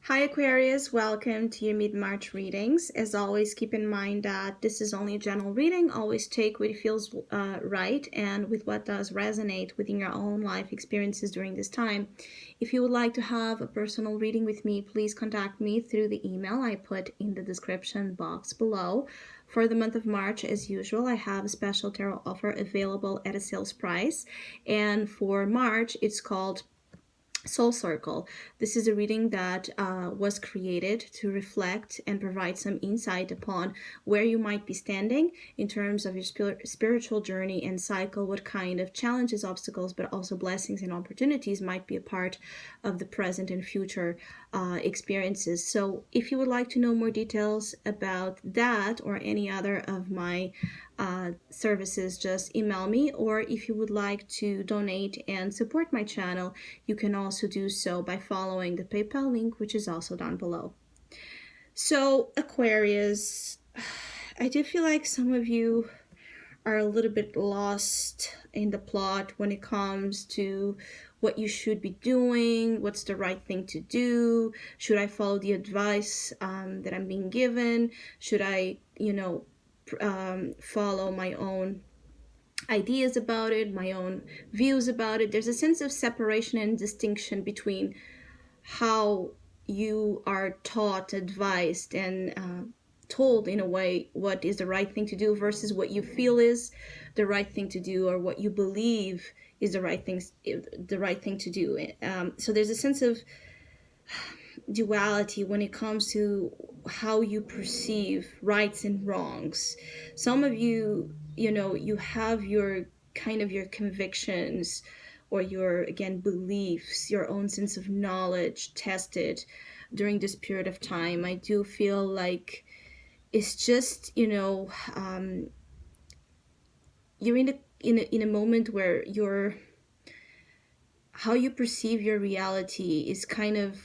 Hi Aquarius, welcome to your mid-March readings. As always, keep in mind that this is only a general reading. Always take what feels right and with what does resonate within your own life experiences during this time. If you would like to have a personal reading with me, please contact me through the email I put in the description box below. For the month of March, as usual, I have a special tarot offer available at a sales price. And for March, it's called Soul Circle. This is a reading that was created to reflect and provide some insight upon where you might be standing in terms of your spiritual journey and cycle, what kind of challenges, obstacles, but also blessings and opportunities might be a part of the present and future experiences. So if you would like to know more details about that or any other of my services, just email me. Or if you would like to donate and support my channel, you can also do so by following the PayPal link, which is also down below. So Aquarius, I do feel like some of you are a little bit lost in the plot when it comes to what you should be doing, what's the right thing to do, should I follow the advice that I'm being given, should I, follow my own ideas about it, my own views about it. There's a sense of separation and distinction between how you are taught, advised, and told in a way what is the right thing to do versus what you feel is the right thing to do or what you believe is the right thing to do. So there's a sense of duality when it comes to how you perceive rights and wrongs. Some of you, you have your convictions or your, again, beliefs, your own sense of knowledge tested during this period of time. I do feel like it's just, you're in a moment where how you perceive your reality is kind of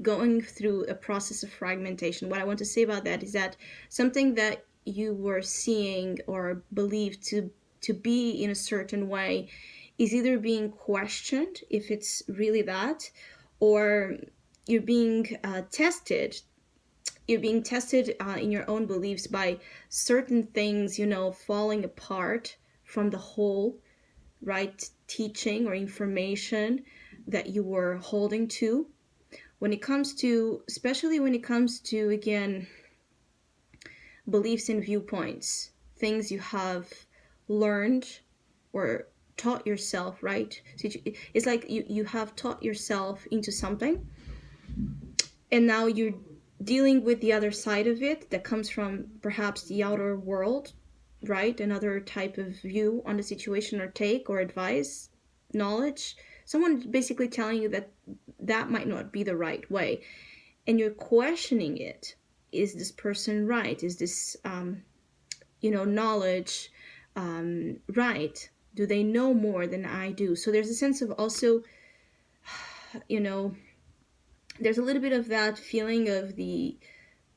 going through a process of fragmentation. What I want to say about that is that something that you were seeing or believed to be in a certain way is either being questioned if it's really that, or you're being tested. You're being tested in your own beliefs by certain things, falling apart from the whole right teaching or information that you were holding to. When it comes to, especially when it comes to, again, beliefs and viewpoints, things you have learned or taught yourself, right? So it's like you have taught yourself into something, and now you're dealing with the other side of it that comes from perhaps the outer world, right? Another type of view on the situation or take or advice, knowledge. Someone basically telling you that might not be the right way. And you're questioning it. Is this person right? Is this, knowledge right? Do they know more than I do? So there's a sense of also, there's a little bit of that feeling of the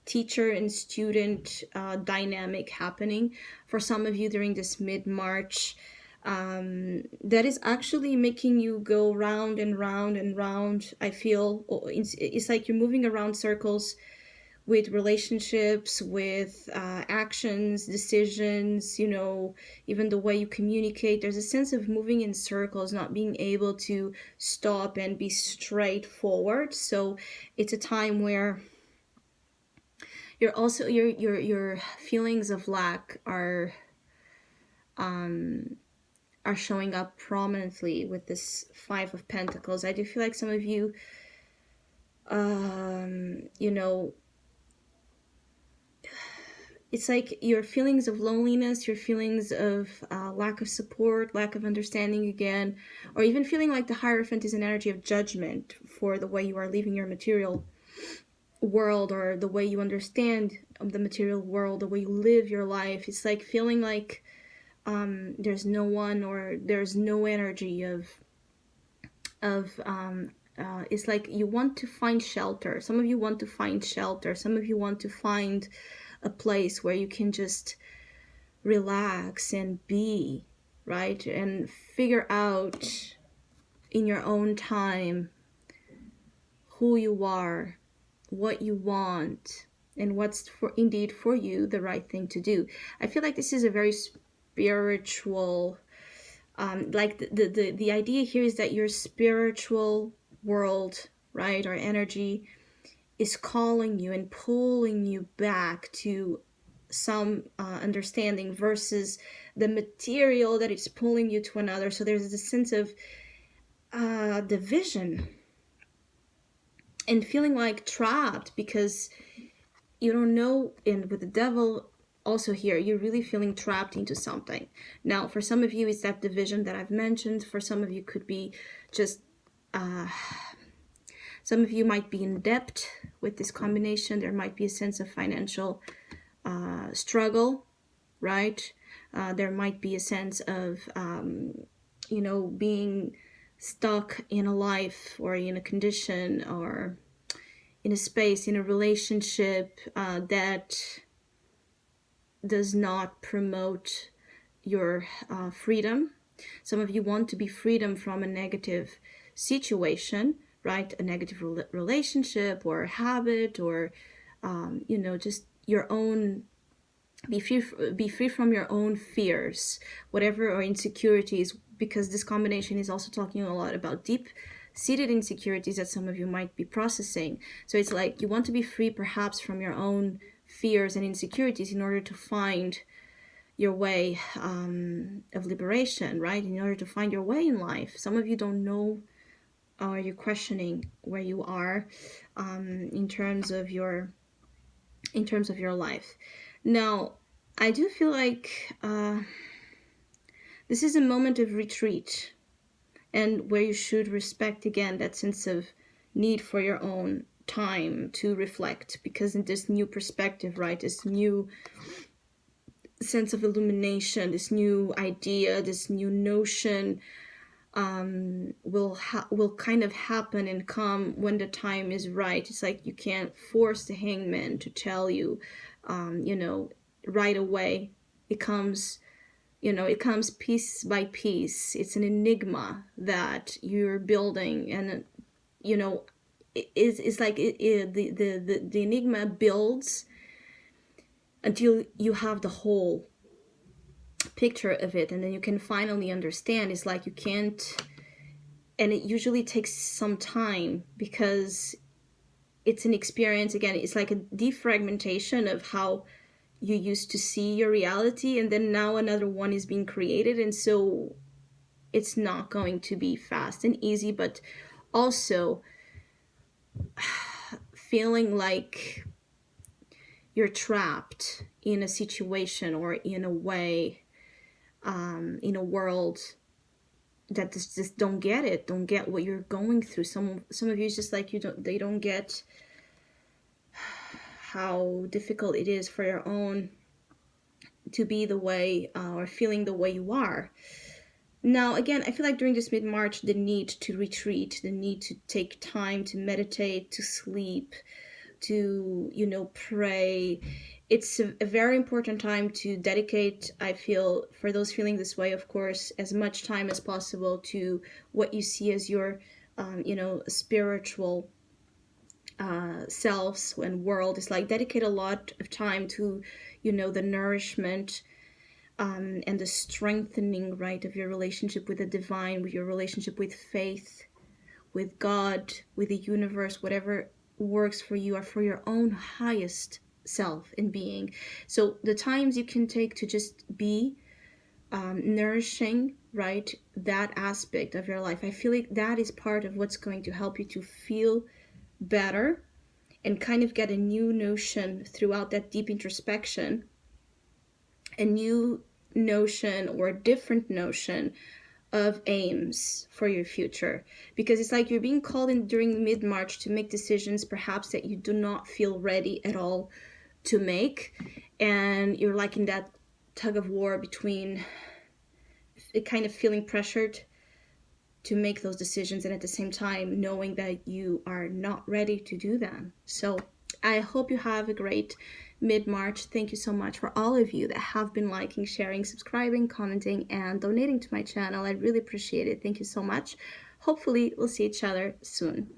teacher and student dynamic happening for some of you during this mid-March. That is actually making you go round and round and round. I feel it's like you're moving around circles with relationships, with actions, decisions, even the way you communicate. There's a sense of moving in circles, not being able to stop and be straightforward. So it's a time where you're also your feelings of lack are showing up prominently with this Five of Pentacles. I do feel like some of you, it's like your feelings of loneliness, your feelings of lack of support, lack of understanding again, or even feeling like the Hierophant is an energy of judgment for the way you are living your material world or the way you understand the material world, the way you live your life. It's like feeling like there's no one or there's no energy of it's like you want to find shelter. Some of you want to find shelter. Some of you want to find a place where you can just relax and be, right? And figure out in your own time who you are, what you want, and what's indeed for you the right thing to do. I feel like this is a very spiritual, like the idea here is that your spiritual world, right, or energy is calling you and pulling you back to some understanding versus the material that it's pulling you to another. So there's this sense of division and feeling like trapped because you don't know. And with the devil also here, you're really feeling trapped into something. Now, for some of you, it's that division that I've mentioned. For some of you, could be just some of you might be in debt with this combination. There might be a sense of financial struggle, right? There might be a sense of, being stuck in a life or in a condition or in a space, in a relationship that does not promote your freedom. Some of you want to be freedom from a negative situation, right? A negative relationship or habit or, just your own, be free from your own fears, whatever, or insecurities, because this combination is also talking a lot about deep-seated insecurities that some of you might be processing. So it's like you want to be free perhaps from your own fears and insecurities in order to find your way of liberation, right? In order to find your way in life. Some of you don't know, or you're questioning where you are in terms of your life. Now, I do feel like this is a moment of retreat, and where you should respect again that sense of need for your own time to reflect, because in this new perspective, right, this new sense of illumination, this new idea, this new notion will kind of happen and come when the time is right. It's like you can't force the hangman to tell you, right away. It comes piece by piece. It's an enigma that you're building, and it's like the enigma builds until you have the whole picture of it, and then you can finally understand. It's like you can't, and it usually takes some time because it's an experience. Again, it's like a defragmentation of how you used to see your reality, and then now another one is being created, and so it's not going to be fast and easy, but also feeling like you're trapped in a situation or in a way, in a world that just don't get what you're going through. Some of you, it's just like they don't get how difficult it is for your own to be the way or feeling the way you are. Now, again, I feel like during this mid-March, the need to retreat, the need to take time to meditate, to sleep, to, pray. It's a very important time to dedicate, I feel, for those feeling this way, of course, as much time as possible to what you see as your, spiritual selves and world. Is like dedicate a lot of time to, the nourishment and the strengthening, right, of your relationship with the divine, with your relationship with faith, with God, with the universe, whatever works for you or for your own highest self and being. So the times you can take to just be nourishing, right, that aspect of your life, I feel like that is part of what's going to help you to feel better and kind of get a new notion throughout that deep introspection, a new notion or a different notion of aims for your future. Because it's like you're being called in during mid-March to make decisions perhaps that you do not feel ready at all to make, and you're like in that tug of war between kind of feeling pressured to make those decisions and at the same time knowing that you are not ready to do them. So I hope you have a great mid-March. Thank you so much for all of you that have been liking, sharing, subscribing, commenting, and donating to my channel. I really appreciate it. Thank you so much. Hopefully we'll see each other soon.